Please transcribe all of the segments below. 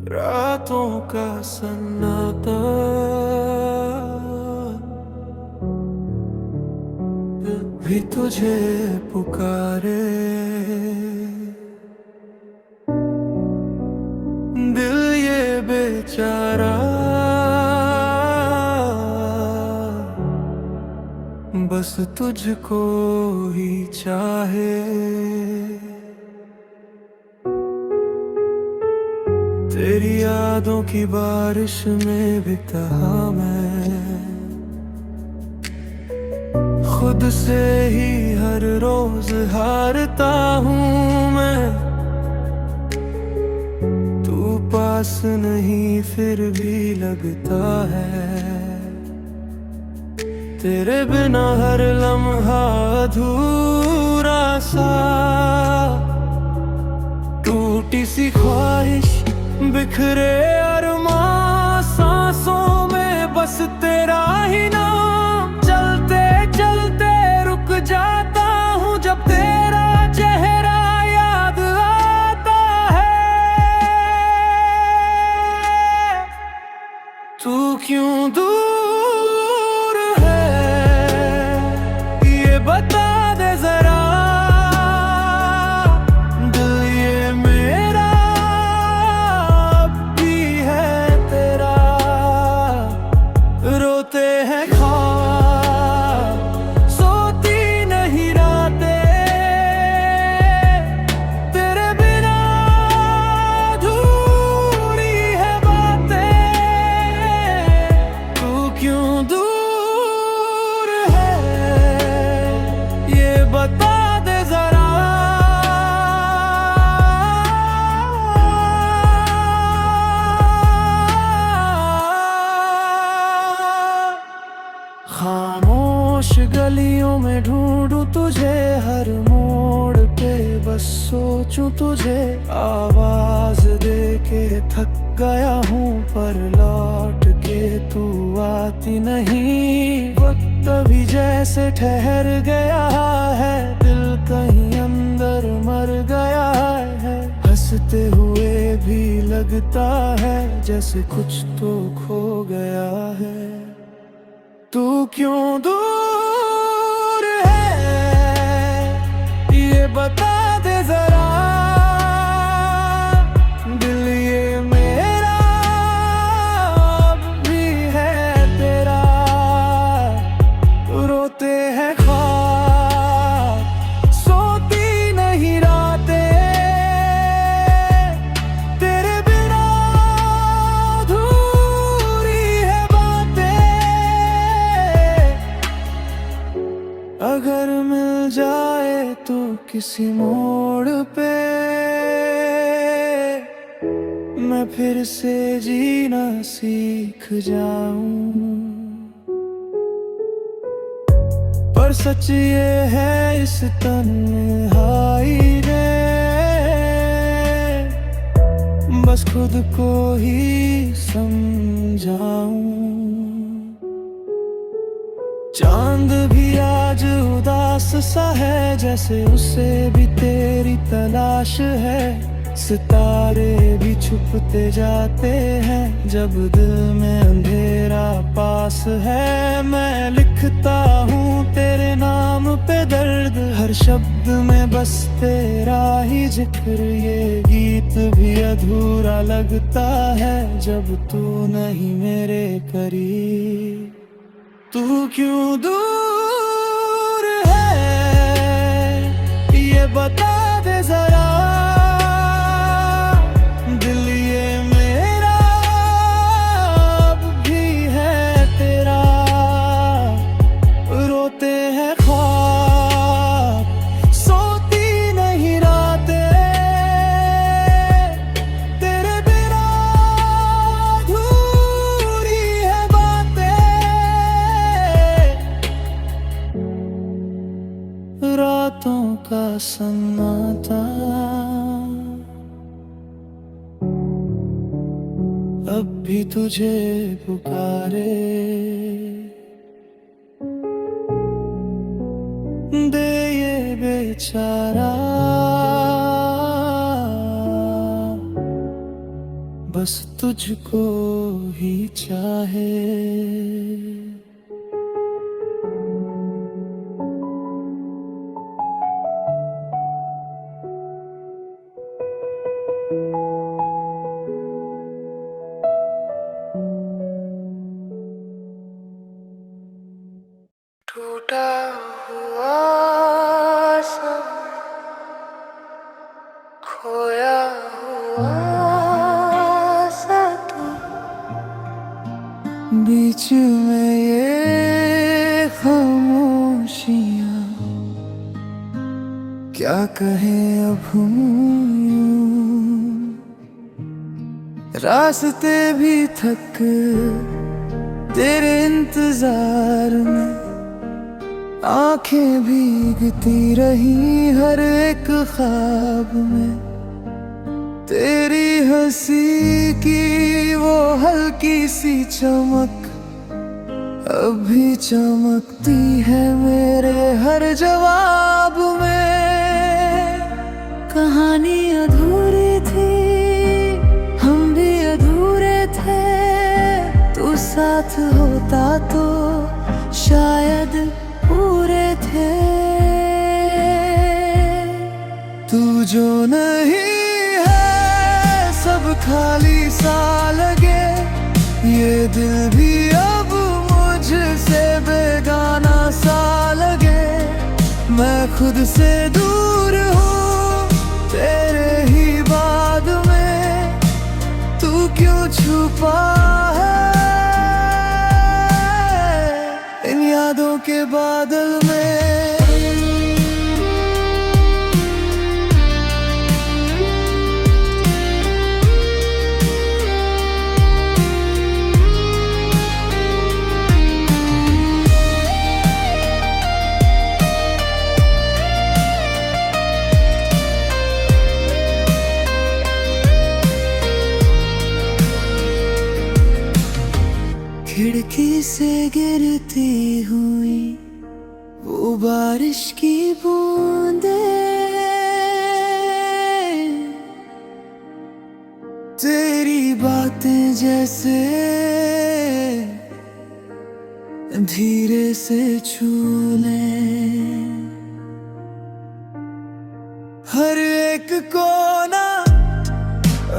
रातों का सन्नाटा भी तुझे पुकारे। दिल ये बेचारा बस तुझको ही चाहे। तेरी यादों की बारिश में भीगता मैं, खुद से ही हर रोज हारता हूँ मैं। तू पास नहीं फिर भी लगता है, तेरे बिना हर लम्हा अधूरा सा। टूटी सी ख्वाहिश बिखरे अरमां, सांसों में बस तेरा ही नाम। चलते चलते रुक जाता हूँ जब तेरा चेहरा याद आता है। तू क्यों दूर है ये बता दे जरा। रोते हैं ख्वाब, सोती नहीं रातें, तेरे बिना अधूरी है बातें। तू क्यों दूर है ये बता दे जरा। खामोश गलियों में ढूंढूं तुझे, हर मोड़ पे बस सोचूं तुझे। आवाज दे के थक गया हूँ पर लौट के तू आती नहीं। वक्त अभी जैसे ठहर गया है, दिल कहीं अंदर मर गया है। हंसते हुए भी लगता है जैसे कुछ तो खो गया है। तू क्यों दूर है ये बता दे जरा। दिल ये मेरा अब भी है तेरा। रोते हैं ख्वाब, सोती नहीं रातें, तेरे बिना अधूरी है बातें। अगर मिल जाए तो किसी मोड़ पे मैं फिर से जीना सीख जाऊं। पर सच ये है इस तन्हाई ने बस खुद को ही समझाऊं। चांद भी आज उदास सा है, जैसे उसे भी तेरी तलाश है। सितारे भी छुपते जाते हैं जब दिल में अंधेरा पास है। मैं लिखता हूँ तेरे नाम पे दर्द, हर शब्द में बस तेरा ही जिक्र। ये गीत भी अधूरा लगता है जब तू नहीं मेरे करीब। तू क्यों दूर है ये बता दे जरा। दिल ये मेरा अब भी है तेरा। रोते हैं ख्वाब, सोती नहीं रातें, तेरे बिना अधूरी है बातें। रातों का सन्नाटा अब भी तुझे पुकारे। दे ये बेचारा बस तुझको ही चाहे। टूटा हुआ समय, खोया हुआ सा तू, बीच में ये खामोशियाँ, क्या कहें अब हम यूं। रास्ते भी थक तेरे इंतजार में, आंखें भीगती रही हर एक ख्वाब में। तेरी हंसी की वो हल्की सी चमक अब भी चमकती है मेरे हर जवाब में। कहानी अधूरी थी, हम भी अधूरे थे, तू साथ होता तो शायद पूरे थे। तू जो नहीं है सब खाली सा लगे, ये दिल भी अब मुझसे बेगाना सा लगे। मैं खुद से दूर हूँ तेरे ही बाद में, तू क्यों छुपा है इन यादों के बादल में। खिड़की से गिरती हुई वो बारिश की बूंदे, तेरी बातें जैसे धीरे से छू लें। हर एक कोना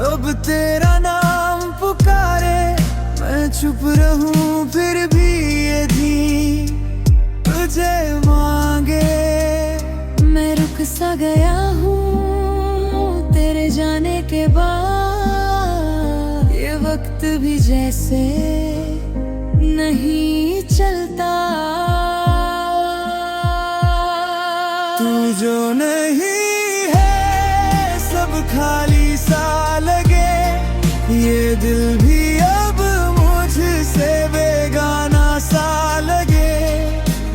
अब तेरा नाम पुकारे, मैं चुप रहूं फिर भी ये धी तुझे मांगे। मैं रुक सा गया हूँ तेरे जाने के बाद, ये वक्त भी जैसे नहीं चलता। तू जो नहीं है सब खाली सा लगे, ये दिल भी मुझसे बेगाना सा लगे।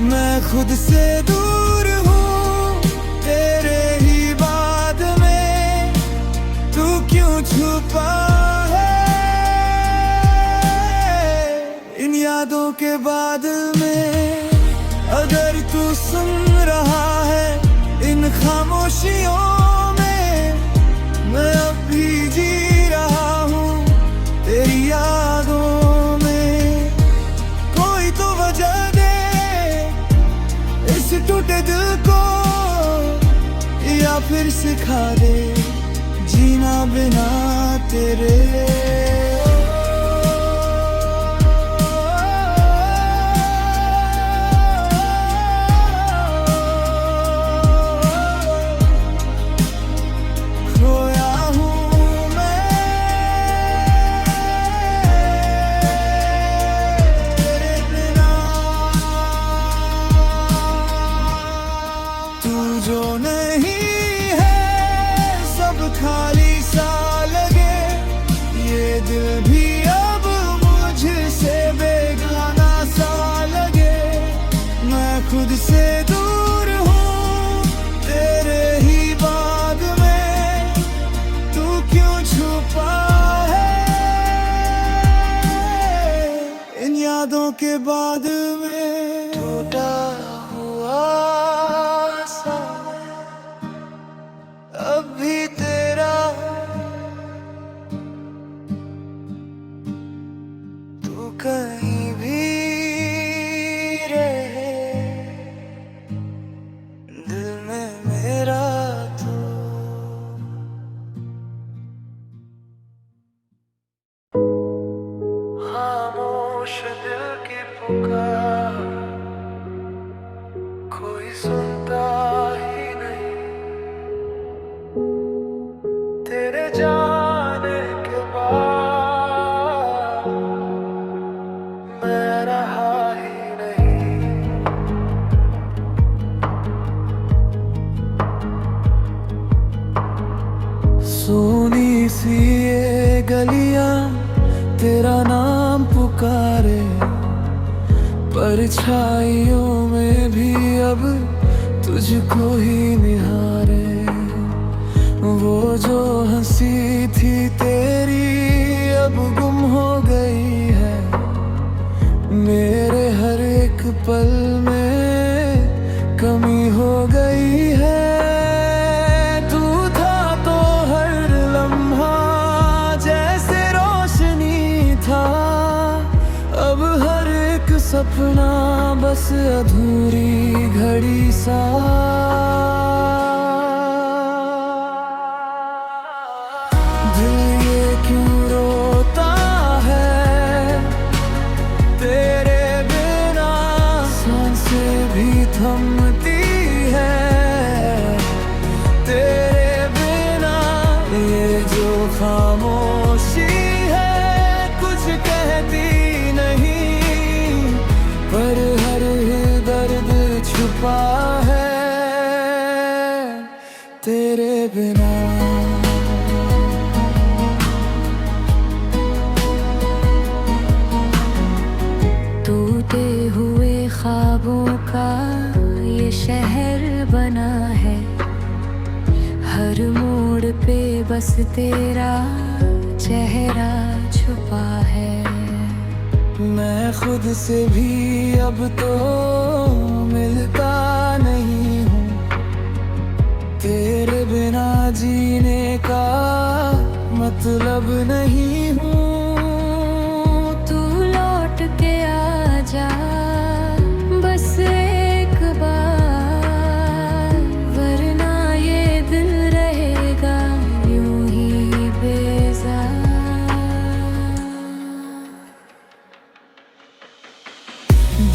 मैं खुद से दूर हूँ तेरे ही बाद में, तू क्यों छुपा है इन यादों के बादल में। अगर तू सुन रहा है इन खामोशियों में, मैं अब भी जी रहा हूँ तेरी यादों। टूटे दिल को या फिर सिखा दे जीना बिना तेरे। जो नहीं है सब खाली सा लगे, ये दिल भी अब मुझसे बेगाना सा लगे। मैं खुद से दूर हूँ तेरे ही बाद में, तू क्यों छुपा है इन यादों के बाद में। टूटा हुआ अब भी तेरा खामोश दिल की पुकार कोई सुनता ही नहीं। तेरे जाने के बाद मैं रहा ही नहीं। सोनी सी ये गलियां तेरा नाम पुकारे, परछाइयों में भी अब तुझको ही निहारे। वो जो हंसी थी तेरी अब गुम हो गई है, मेरे हर एक पल में कमी हो गई है। तू था तो हर लम्हा जैसे रोशनी था, अब हर एक सपना बस अधूरी घड़ी सा। दिल ये क्यों रोता है तेरे बिना, सांसें भी थमती है तेरे बिना। ये जो खामोशी है कुछ कहती नहीं, पर हर दर्द छुपा है तेरे बिना। टूटे हुए ख्वाबों का ये शहर बना है, हर मोड़ पे बस तेरा चेहरा छुपा है। मैं खुद से भी अब तो मिलता नहीं हूँ, तेरे बिना जीने का मतलब नहीं हूँ। तू लौट के आ जा बस एक बार, वरना ये दिल रहेगा यूं ही बेजार।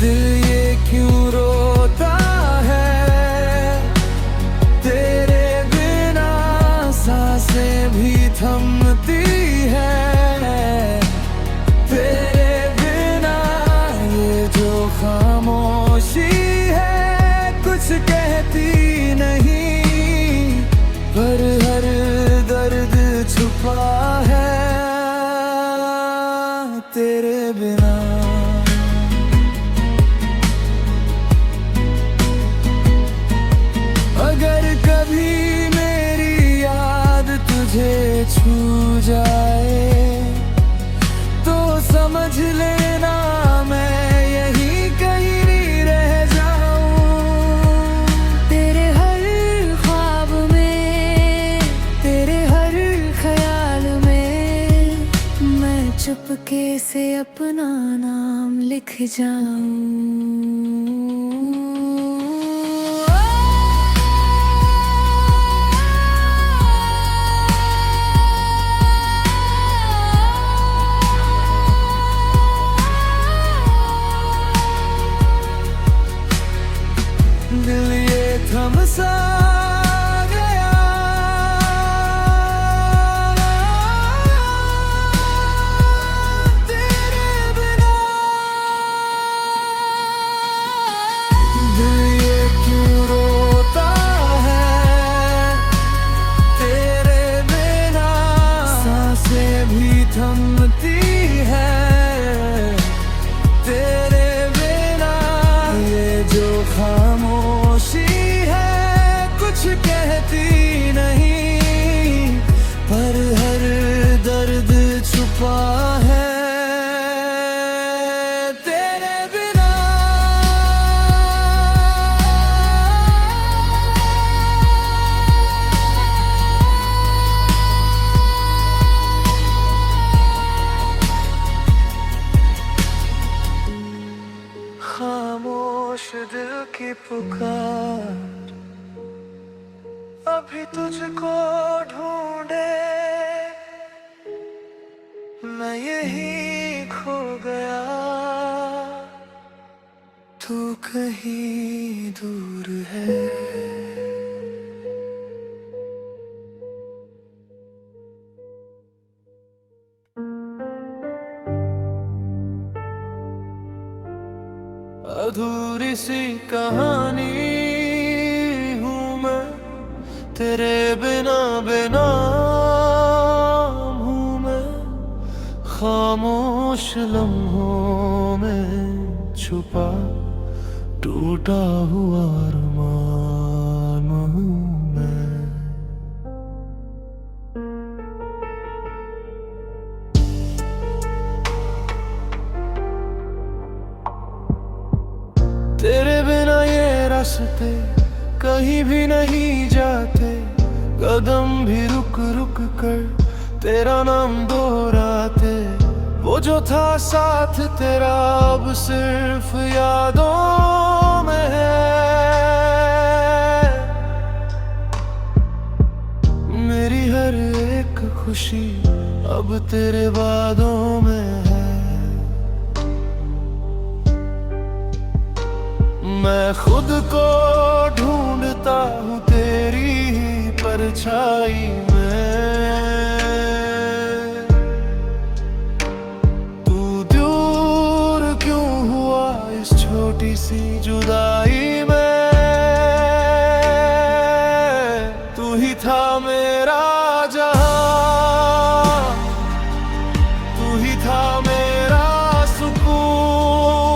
दिल ये क्यों रोता है तेरे बिना, सांसें भी थमती है तेरे बिना। ये जो खामोशी है कुछ कहती नहीं, पर हर दर्द छुपा है तेरे बिना। अगर कभी मेरी याद तुझे छू जाए तो समझ लेना मैं यहीं कहीं रह जाऊं। तेरे हर ख्वाब में, तेरे हर ख्याल में, मैं चुपके से अपना नाम लिख जाऊं। दिल ये थम सा गया तेरे बिना। दिल ये क्यों रोता है तेरे बिना, सांसें भी थमती है तेरे बिना। ये जो खामोशी है कुछ कहती नहीं, पर हर दर्द छुपा है तेरे बिना। खामोश दिल की पुकार अभी तुझको ढूंढे, मैं यही खो गया। कहीं दूर है। अधूरी सी कहानी हूँ मैं, तेरे बिना बेनाम हूँ मैं। खामोश लम्हों में छुपा टूटा हुआ अरमान हूँ मैं। तेरे बिना ये रास्ते कहीं भी नहीं जाते, कदम भी रुक रुक कर तेरा नाम दोहराते। वो जो था साथ तेरा अब सिर्फ यादों में है। मेरी हर एक खुशी अब तेरे वादों में है। मैं खुद को ढूंढता हूँ तेरी ही परछाई में। तू दूर क्यों हुआ इस छोटी सी जुदाई में। तू ही था मेरा जहां, तू ही था मेरा सुकून।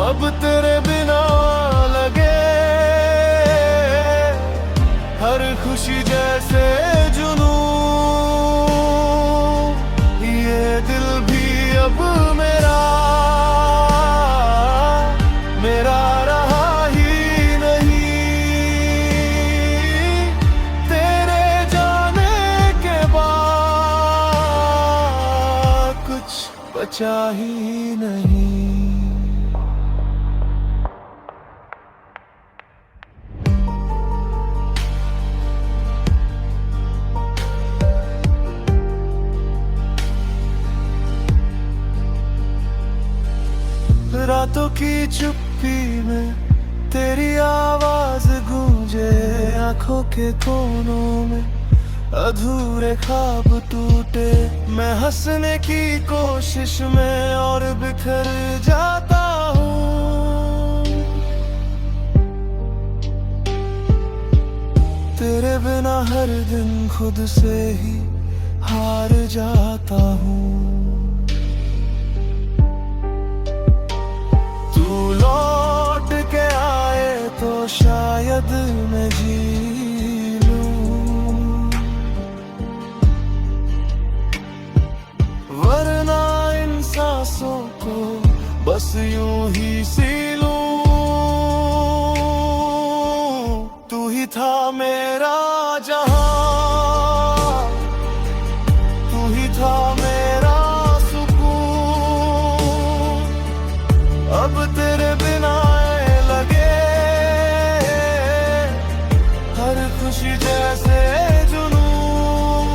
अब तेरे बिना लगे हर खुशी जैसे जुनून। ये दिल भी अब मेरा मेरा रहा ही नहीं। तेरे जाने के बाद कुछ बचा ही नहीं। रातों की चुप्पी में तेरी आवाज गूंजे, आंखों के कोनों में अधूरे ख्वाब टूटे। मैं हंसने की कोशिश में और बिखर जाता हूँ। तेरे बिना हर दिन खुद से ही हार जाता हूँ। लौट के आए तो शायद मैं जी लूं, वरना इन सांसों को बस यूं ही सी लूं। तू ही था मेरा जहां, तू ही था मेरा सुकून। अब तेरे बिना लगे हर खुशी जैसे जुनून।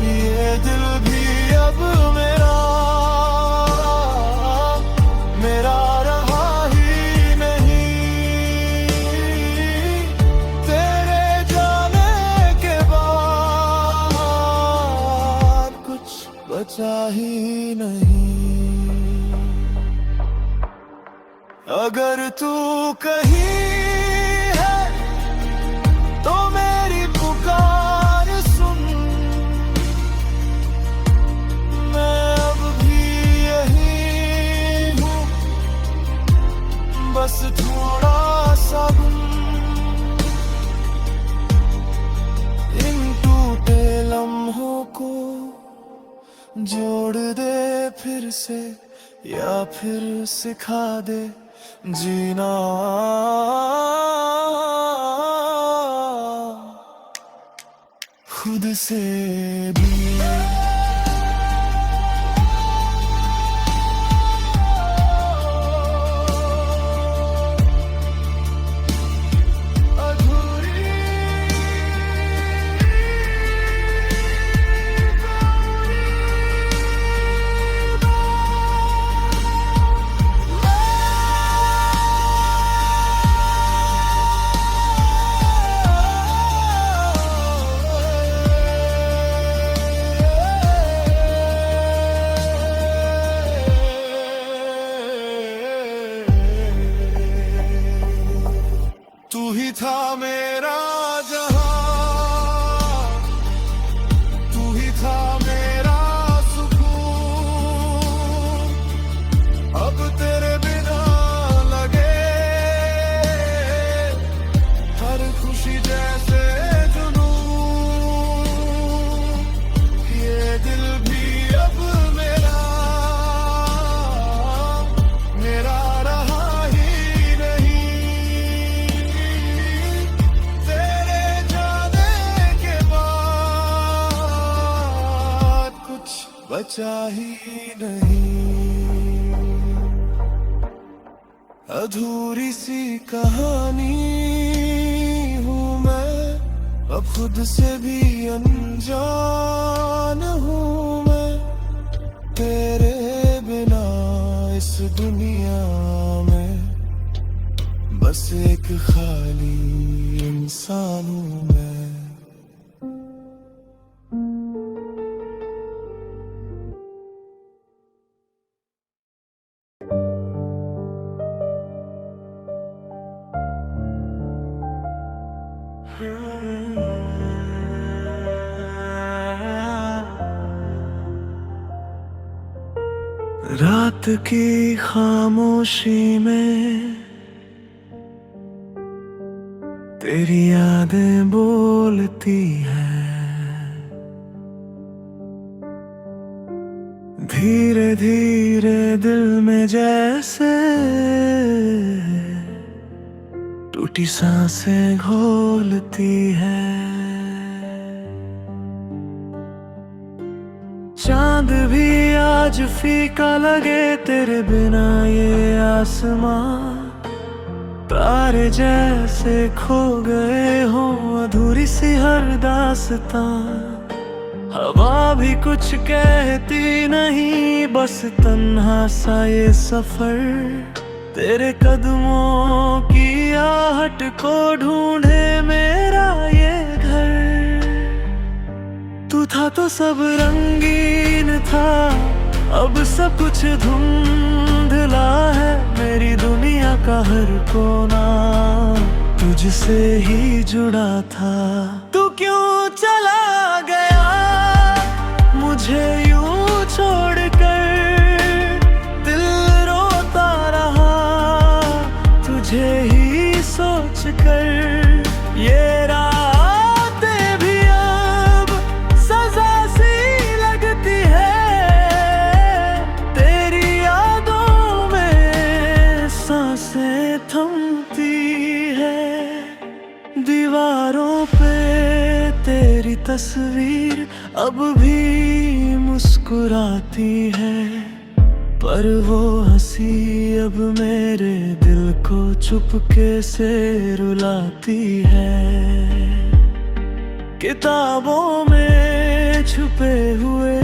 ये दिल भी अब मेरा मेरा रहा ही नहीं। तेरे जाने के बाद कुछ बचा ही नहीं। अगर तू कहीं है तो मेरी पुकार सुन। मैं अब भी यही हूँ, बस थोड़ा सा गुम। इन टूटे लम्हों को जोड़ दे फिर से, या फिर सिखा दे जीना खुद से भी। बचा ही नहीं। अधूरी सी कहानी हूँ मैं, अब खुद से भी अनजान हूँ मैं। तेरे बिना इस दुनिया में बस एक खाली इंसान हूँ मैं। रात की खामोशी में तेरी यादें बोलती हैं, धीरे धीरे दिल में जैसे टूटी सांसें घोलती हैं। चांद भी आज फीका लगे तेरे बिना ये आसमां, तारे जैसे खो गए हो अधूरी सी हर दास्तां। हवा भी कुछ कहती नहीं, बस तन्हा सा ये सफर, तेरे कदमों की आहट को ढूंढे मेरा ये घर। तू था तो सब रंगीन था, अब सब कुछ धुंधला है। मेरी दुनिया का हर कोना तुझसे ही जुड़ा था। तू क्यों चला गया मुझे यूं छोड़कर, दिल रोता रहा तुझे ही सोच कर। ये रातें भी अब सजा सी लगती है, तेरी यादों में सांसें थमती है। दीवारों पे तेरी तस्वीर अब भी मुस्कुराती है, पर वो हंसी अब मेरे दिल को चुपके से रुलाती है। किताबों में छुपे हुए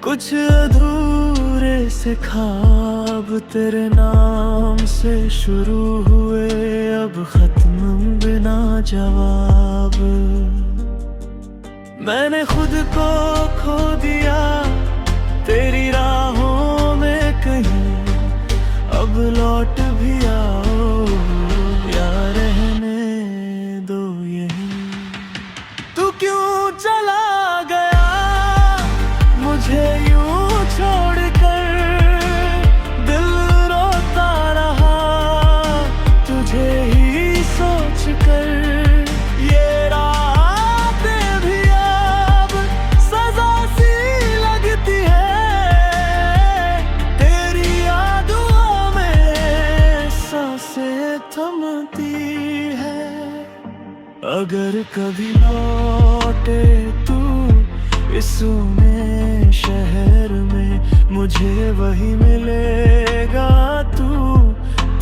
कुछ अधूरे से ख्वाब तेरे नाम से शुरू हुए, अब खत्म बिना जवाब। मैंने खुद को खो दिया तेरी राहों में कहीं, अब लौट भी आओ या रहने दो यहीं। तू क्यों चला गया मुझे यूं छोड़कर, दिल रोता रहा तुझे ही सोच कर। ये रातें भी अब सजा सी लगती है, तेरी यादों में सांसें थमती है। अगर कभी लौटे तू इस सूने शहर में, मुझे वही मिलेगा तू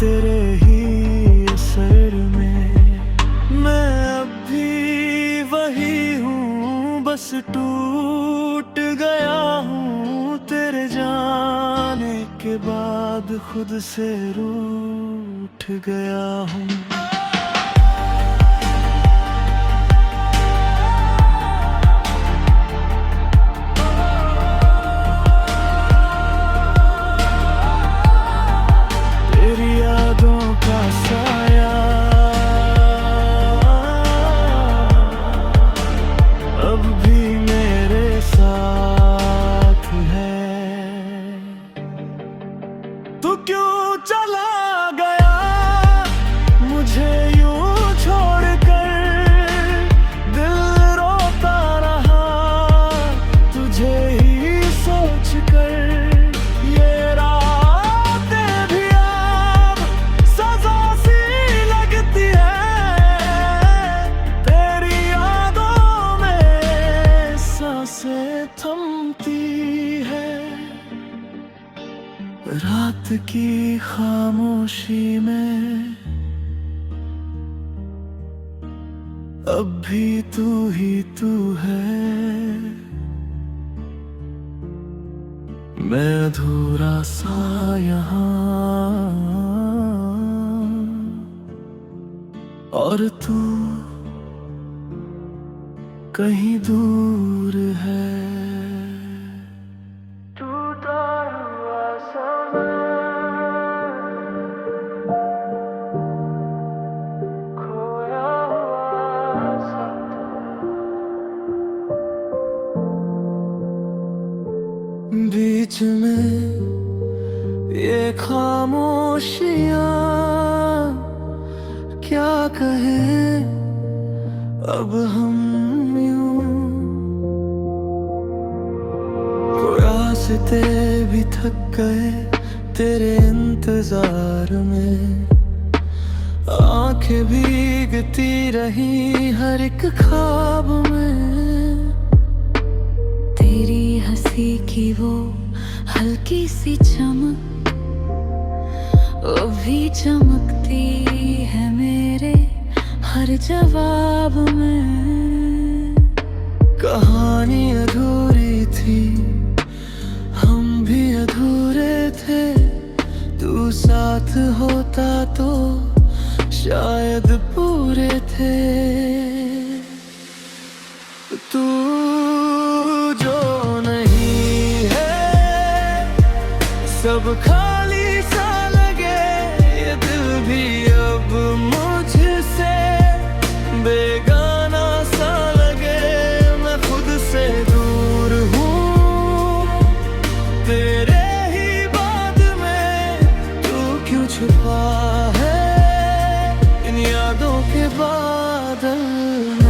तेरे ही असर में। मैं अब भी वही हूँ, बस टूट गया हूँ तेरे जाने के बाद, खुद से रूठ गया हूँ। का साया अब भी मेरे साथ है। तू क्यों चला गया मुझे की खामोशी में अब भी तू ही तू है। मैं अधूरा सा यहाँ और तू कहीं दूर है। टूटा हुआ समय, खोया हुआ सपना, बीच में ये खामोशियाँ क्या कहें अब हम यूं। रास्ते भी थक गए तेरे इंतजार में, आंखें भीगती रही हर एक ख्वाब में। तेरी हंसी की वो हल्की सी चमक वो भी चमकती है मेरे हर जवाब में। कहानी अधूरी थी, हम भी अधूरे थे। तू साथ होता तो शायद पूरे थे। तू जो नहीं है, सब खाली सा लगे। ये दिल भी अब मुझसे बेगाना सा लगे। मैं खुद से दूर हूँ तेरे ही बाद में। तू क्यों छुपा है इन यादों के बादल में।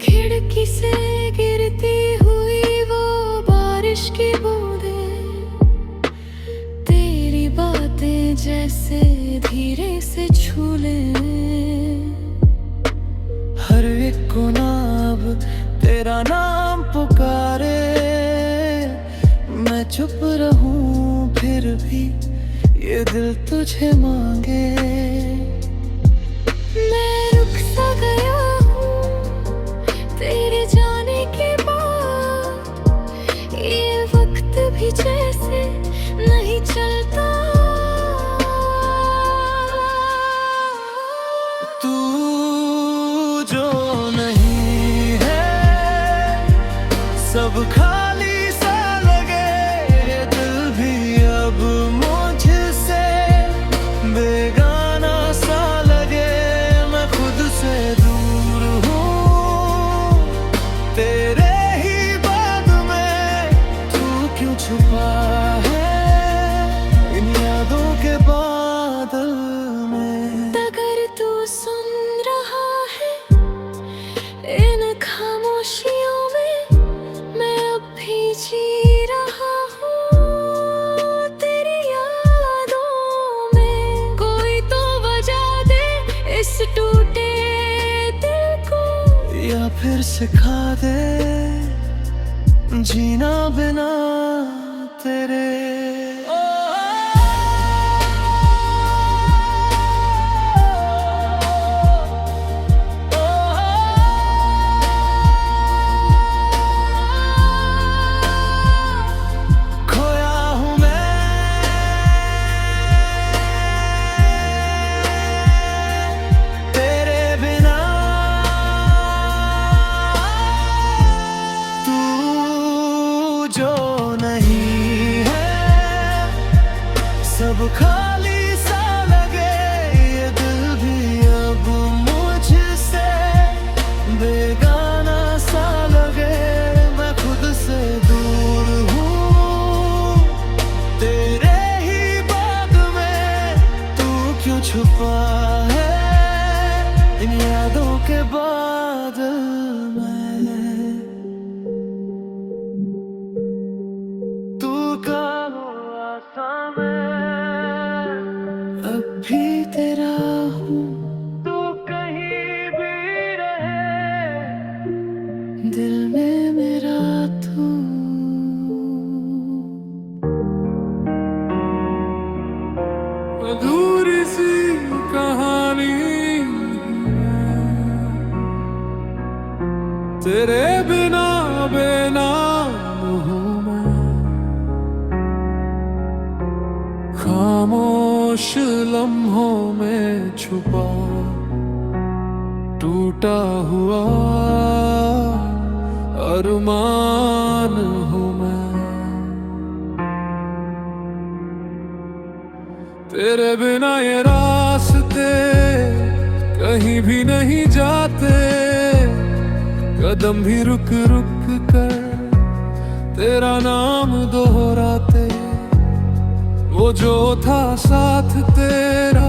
खिड़की से गिरती हुई वो बारिश की बूंदें, तेरी बातें जैसे धीरे से छू ले। हर एक को ना अब तेरा नाम पुकारे। मैं चुप रहूं फिर भी ये दिल तुझे मांगे। मैं रुक सा गया तेरे जाने के बाद, ये वक्त भी जैसे नहीं चलता। तू जो नहीं है, सब खाली सा लगे। ये दिल भी अब मुझसे बेगाना सा लगे। मैं खुद से दूर हूँ तेरे ही बाद में। तू क्यों छुपा है इन यादों के बादल में। अगर तू सुन रहा है इन खामोशियों में, मैं अब भी जी रहा हूँ तेरी यादों में। कोई तो वजह दे इस टूटे दिल को, या फिर सिखा दे जीना बिना तेरे। खोया हूँ मैं तेरे बिना। तू जो नहीं है, सब खाली सा लगे। ये दिल भी अब मुझसे बेगाना सा लगे। मैं खुद से दूर हूँ तेरे ही बाद में। तू क्यों छुपा है इन यादों के बादल में। तू का हुआ समय अब भी तेरे खामोश लम्हों में छुपा टूटा हुआ अरमान हूँ मैं। तेरे बिना ये रास्ते कहीं भी नहीं जाते, कदम भी रुक रुक कर तेरा नाम दोहराते। वो जो था साथ तेरा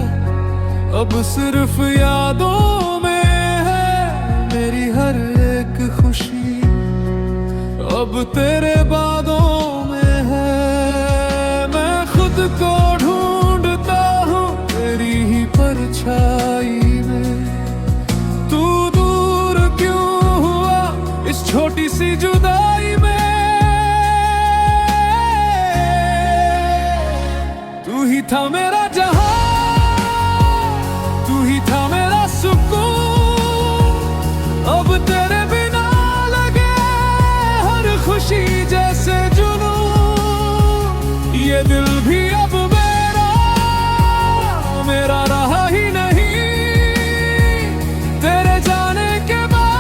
अब सिर्फ यादों में है। मेरी हर एक खुशी अब तेरे बादों में है। मैं खुद को ढूंढता हूँ तेरी ही परछाई में। तू दूर क्यों हुआ इस छोटी सी जुदाई में। तू ही था मेरा जहां, तू ही था मेरा सुकून। अब तेरे बिना लगे हर खुशी जैसे जुनून। ये दिल भी अब मेरा मेरा रहा ही नहीं तेरे जाने के बाद।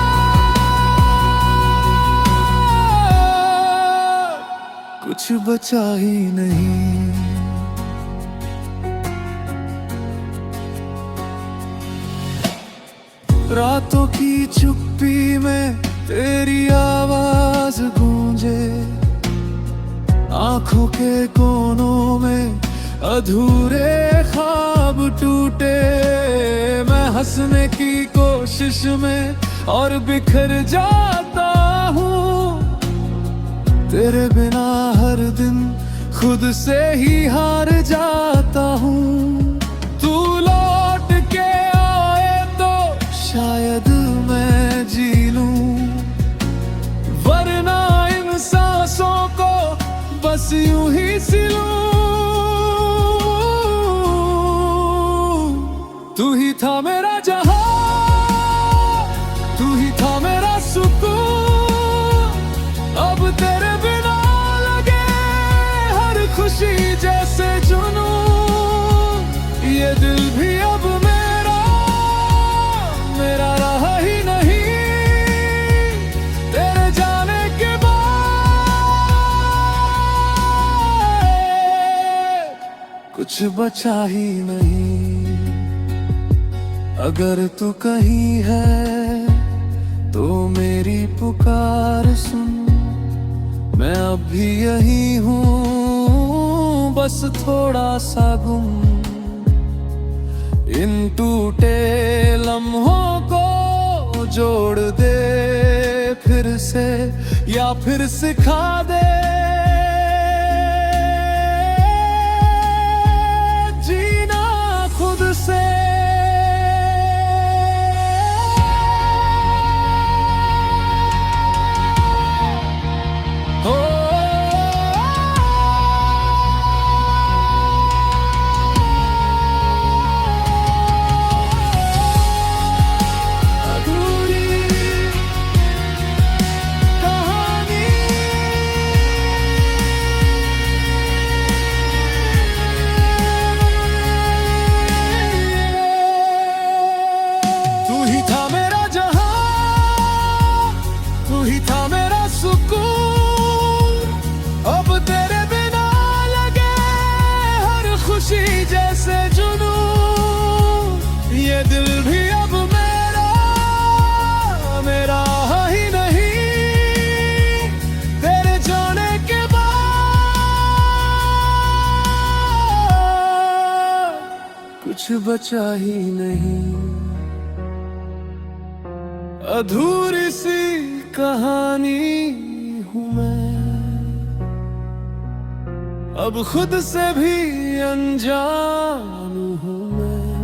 कुछ बचा ही नहीं। रातों की चुप्पी में तेरी आवाज गूंजे। आंखों के कोनों में अधूरे ख्वाब टूटे। मैं हंसने की कोशिश में और बिखर जाता हूँ। तेरे बिना हर दिन खुद से ही हार जाता हूँ। तू लौट के आए तो शायद मैं जी लूं, वरना इन सांसों को बस यूं ही सिलूं। तू ही था मेरा जहां, तू ही था मेरा सुकून। अब तेरे बिना लगे हर खुशी जैसे जुनून। ये दिल भी अब मेरा मेरा रहा ही नहीं तेरे जाने के बाद। कुछ बचा ही नहीं। अगर तू कहीं है तो मेरी पुकार सुन। मैं अब भी यही हूँ, बस थोड़ा सा गुम। इन टूटे लम्हों को जोड़ दे फिर से, या फिर सिखा दे जीना खुद से। हो जैसे जुनून। ये दिल भी अब मेरा मेरा ही नहीं तेरे जाने के बाद। कुछ बचा ही नहीं। अधूरी सी कहानी हूँ मैं, अब खुद से भी अनजान हूँ मैं।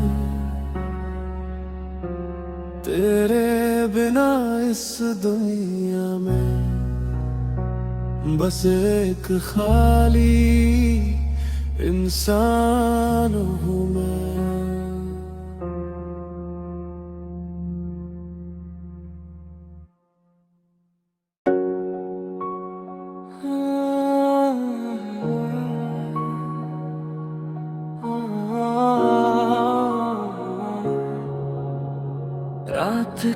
तेरे बिना इस दुनिया में बस एक खाली इंसान हूँ मैं।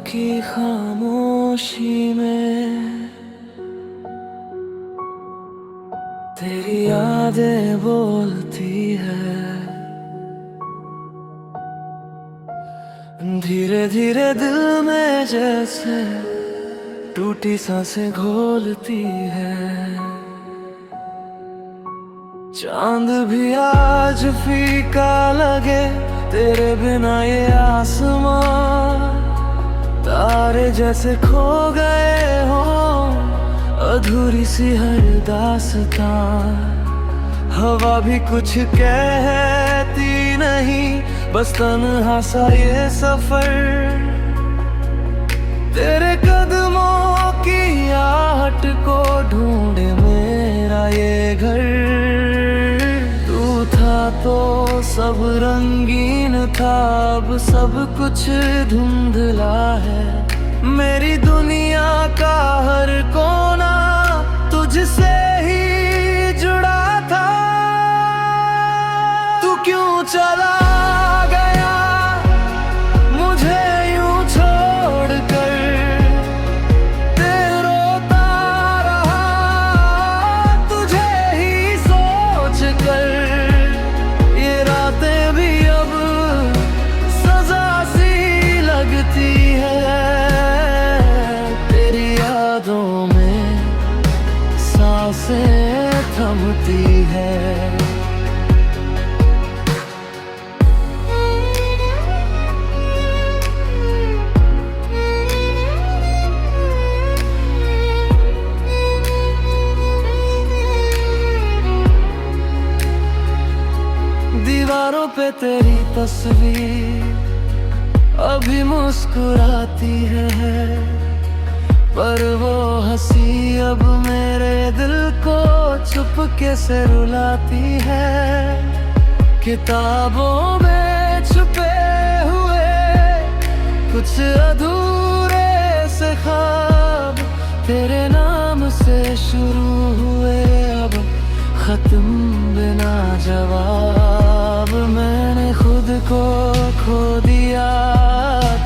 की खामोशी में तेरी यादें बोलती है, धीरे धीरे दिल में जैसे टूटी सांसें घोलती है। चांद भी आज फीका लगे तेरे बिना ये आसमां, तारे जैसे खो गए हो अधूरी सी हर दास्तां। हवा भी कुछ कहती नहीं, बस तन्हा सा ये सफर, तेरे कदमों की आहट को ढूंढे मेरा ये घर। तू था तो सब रंगीन था, अब सब कुछ धुंधला है। मेरी दुनिया का हर कोना तुझसे ही जुड़ा था। तू क्यों चला गया मुझे यूं छोड़कर, तेरे रोता रहा तुझे ही सोच कर। ये रातें भी अब सजा सी लगती है, तेरी यादों में सांसें थमती है। दीवारों पे तेरी तस्वीर अभी मुस्कुराती है, पर वो हंसी अब मेरे दिल को चुपके से रुलाती है। किताबों में छुपे हुए कुछ अधूरे से ख्वाब, तेरे नाम से शुरू हुए अब खत्म बिना जवाब। मैंने खुद को खो दिया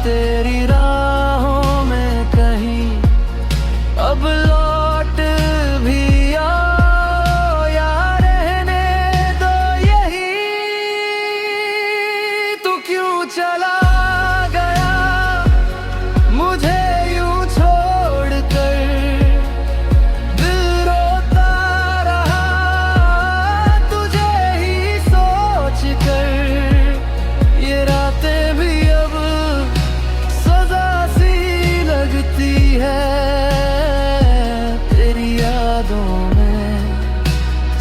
तेरी राहों में कहीं, अब लौट भी आओ या रहने दो यही। तू क्यों चला गया मुझे यूं छोड़कर, दिल रोता रहा तुझे ही सोच कर। ये रातें भी अब सजा सी लगती है, तेरी यादों में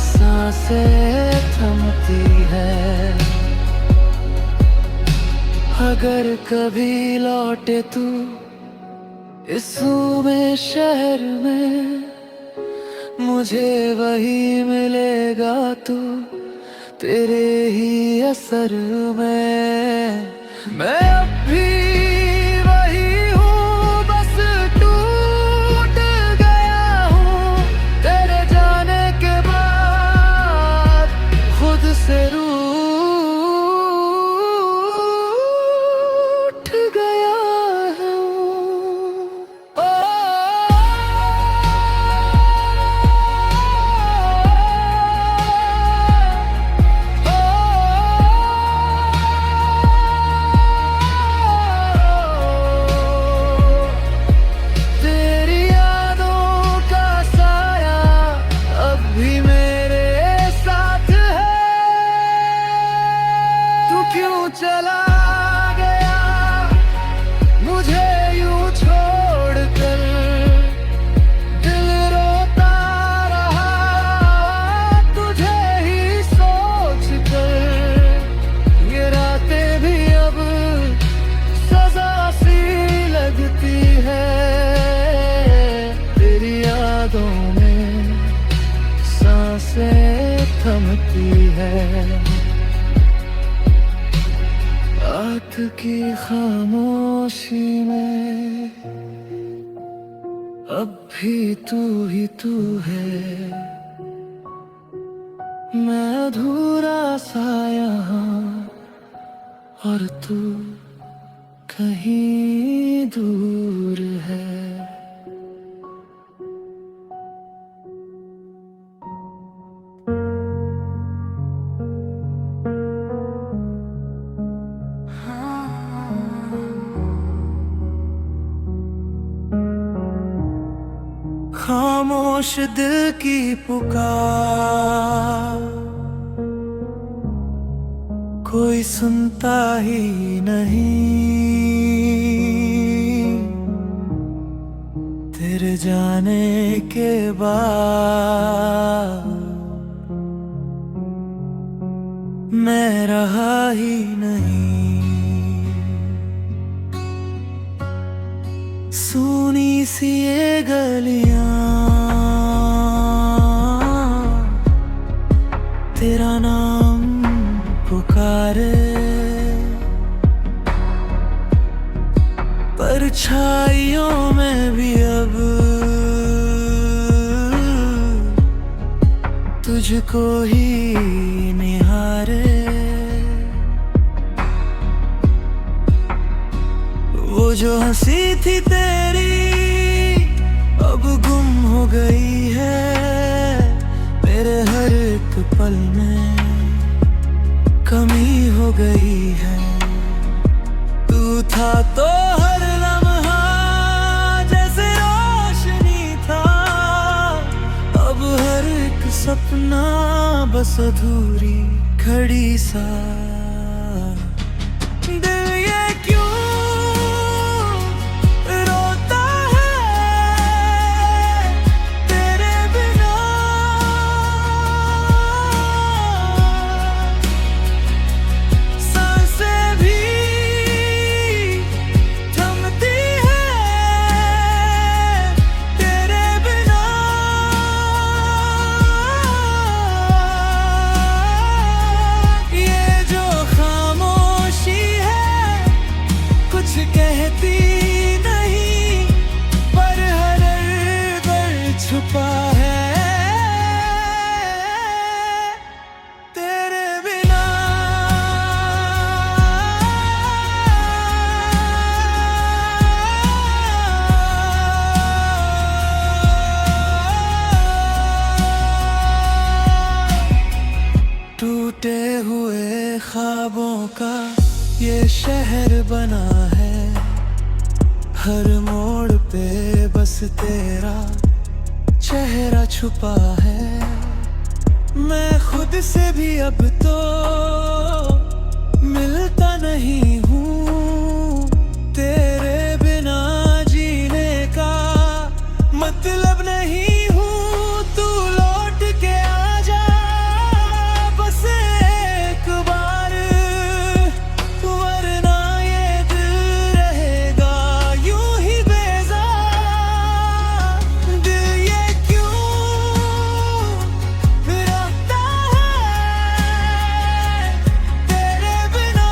सांसें थमती है। अगर कभी लौटे तू इस में शहर में, मुझे वही मिलेगा तू तेरे ही असर में। मैं अब भी वही हूँ, बस टूट गया हूँ तेरे जाने के बाद, खुद से रूठ गया हूँ। ओ, तेरी यादों का साया अब भी मेरे साथ है। तू क्यों चला गया मुझे यूं छोड़कर, दिल रोता रहा तुझे ही सोच कर। ये रातें भी अब सजा सी लगती है, तेरी यादों में सांसें थमती है। रात की खामोशी में अब भी तू ही तू है, मैं अधूरा सा यहाँ और तू कहीं दूर है। खामोश दिल की पुकार कोई सुनता ही नहीं। तेरे जाने के बाद मैं रहा ही नहीं। सुनी सी ये गलियां तेरा नाम पुकारे, परछाइयों में भी अब तुझको ही निहारे। वो जो हंसी थी तेरी अब गुम हो गई है। मेरे हर एक पल में कमी हो गई है। तू था तो हर लम्हा जैसे रोशनी था। अब हर एक सपना बस अधूरी घड़ी सा। दिल ये क्यों रोता है तेरे बिना। सांसें भी थमती है तेरे बिना। ये जो खामोशी है कुछ कहती नहीं, पर हर दर्द छुपा है तेरे बिना। टूटे हुए ख्वाबों का ये शहर बना है। हर मोड़ पे बस तेरा चेहरा छुपा है। मैं खुद से भी अब तो मिलता नहीं हूँ। तेरे बिना जीने का मतलब नहीं हूँ। तू लौट के आ जा बस एक बार, वरना ये दिल रहेगा यूं ही बेजार। दिल ये क्यों रोता है तेरे बिना।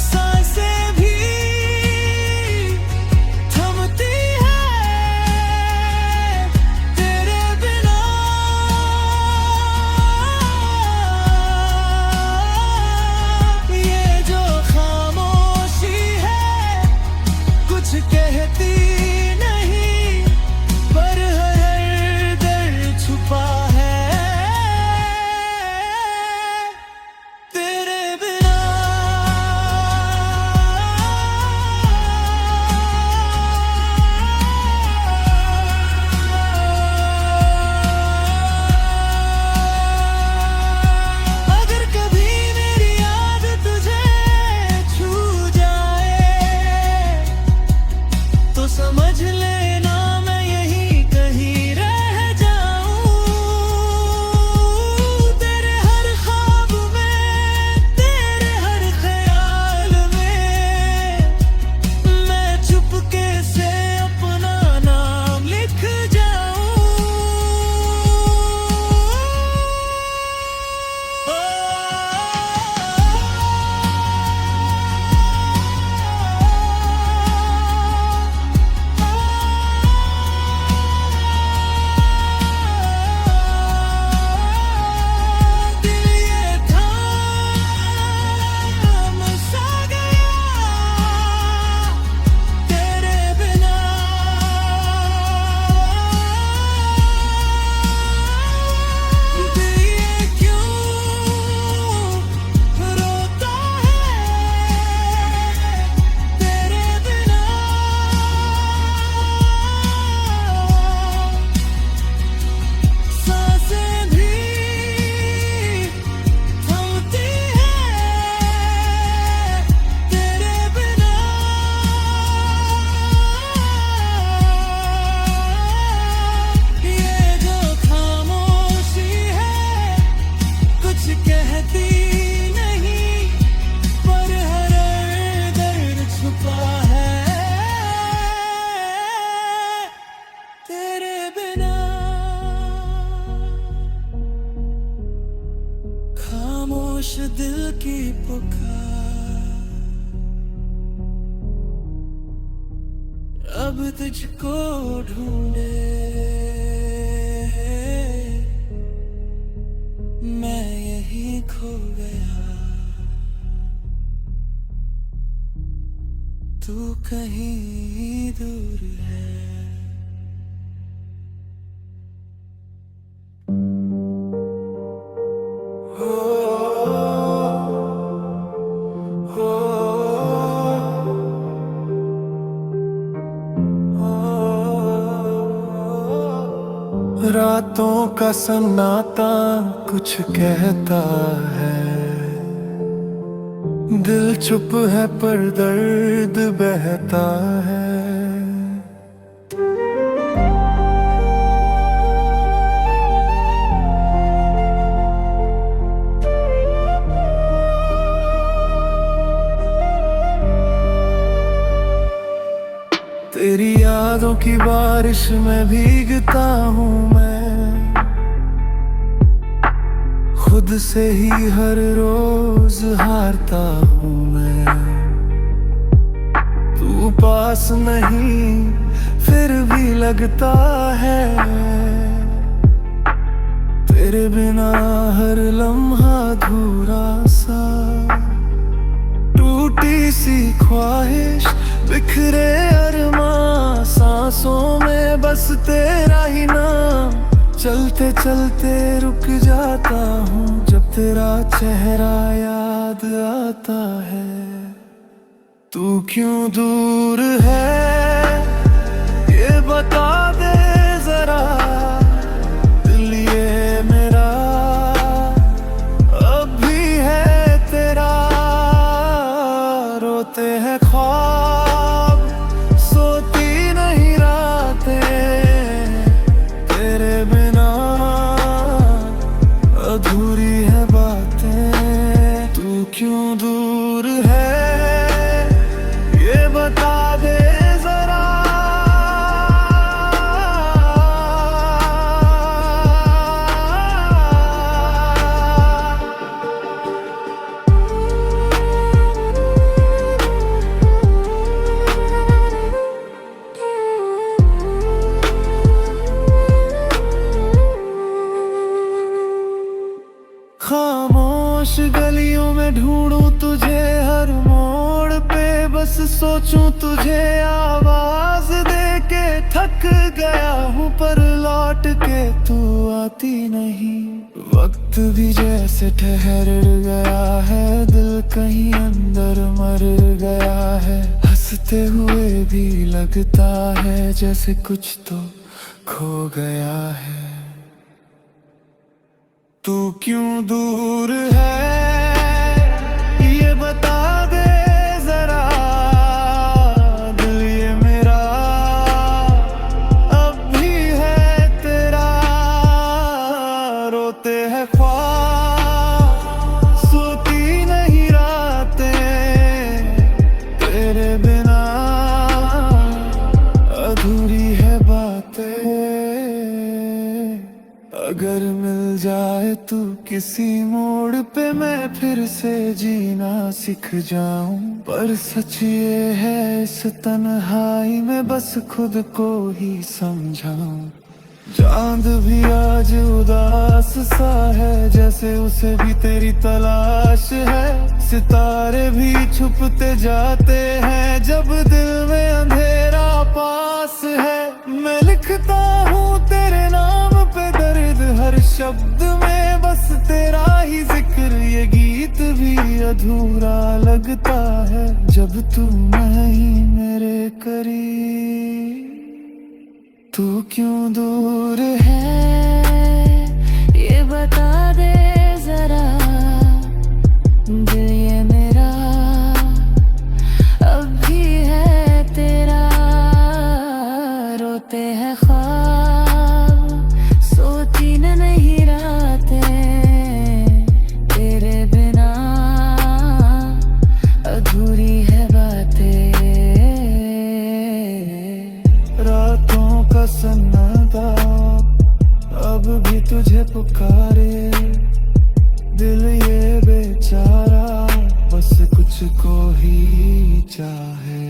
सांसें भी थमती है तेरे बिना। ये जो खामोशी है कुछ कहती नहीं, पर हर दर्द छुपा है तेरे बिना। अगर कभी मेरी याद तुझे छू जाए तो समझ लेना मैं यहीं कहीं रह जाऊं। तेरे हर ख्वाब में, तेरे हर ख्याल में मैं चुपके से अपना नाम लिख जाऊं। दिल की पुकार, अब तुझको ढूंढे मैं यही खो गया, तू कहीं दूर है। रातों का सन्नाटा कुछ कहता है, दिल चुप है पर दर्द बहता है। तेरी यादों की बारिश में भीगता हूँ मैं, खुद से ही हर रोज हारता हूँ मैं। तू पास नहीं फिर भी लगता है, तेरे बिना हर लम्हा अधूरा सा। टूटी सी ख्वाहिश बिखरे अरमां, सांसों में बस तेरा ही नाम। चलते चलते रुक जाता हूँ जब तेरा चेहरा याद आता है। तू क्यों दूर है ये बता दे जरा, दिल ये मेरा अब भी है तेरा। रोते हैं ख्वाब सोती नहीं रातें, तेरे बिना अधूरी है बातें। तू क्यों दूर है ये बता दे जरा। खामोश गलियों में ढूंढूं तुझे हर मोड़ पे, बस सोचूं तुझे आवाज दे के। थक गया हूँ पर लौट के तू आती नहीं। वक्त भी जैसे ठहर गया है, दिल कहीं अंदर मर गया है। हंसते हुए भी लगता है जैसे कुछ तो खो गया है। तू क्यों दूर है ये बता दे जरा, दिल ये मेरा अब भी है तेरा। रोते हैं ख्वाब सोती नहीं रातें, तेरे बिना अधूरी है बातें। अगर मिल जाए तू किसी मोड़ पे, मैं फिर से जीना सीख जाऊं। पर सच ये है इस तन्हाई में बस खुद को ही समझाऊं। चांद भी आज उदास सा है, जैसे उसे भी तेरी तलाश है। सितारे भी छुपते जाते हैं जब दिल में अंधेरा पास है। मैं लिखता हूँ तेरे नाम पे दर्द हर शब्द में, बस तेरा ही जिक्र। ये गीत भी अधूरा लगता है जब तू नहीं मेरे करीब। तू क्यों दूर है ये बता दे जरा, दिल ये मेरा अब भी है तेरा। रोते हैं ख्वाब सोती नहीं रातें, तेरे बिना अधूरी है बातें। रातों का सन्नाटा अब भी तुझे पुकारे, दिल ये बेचैन बेचारा बस कुछ को ही चाहे।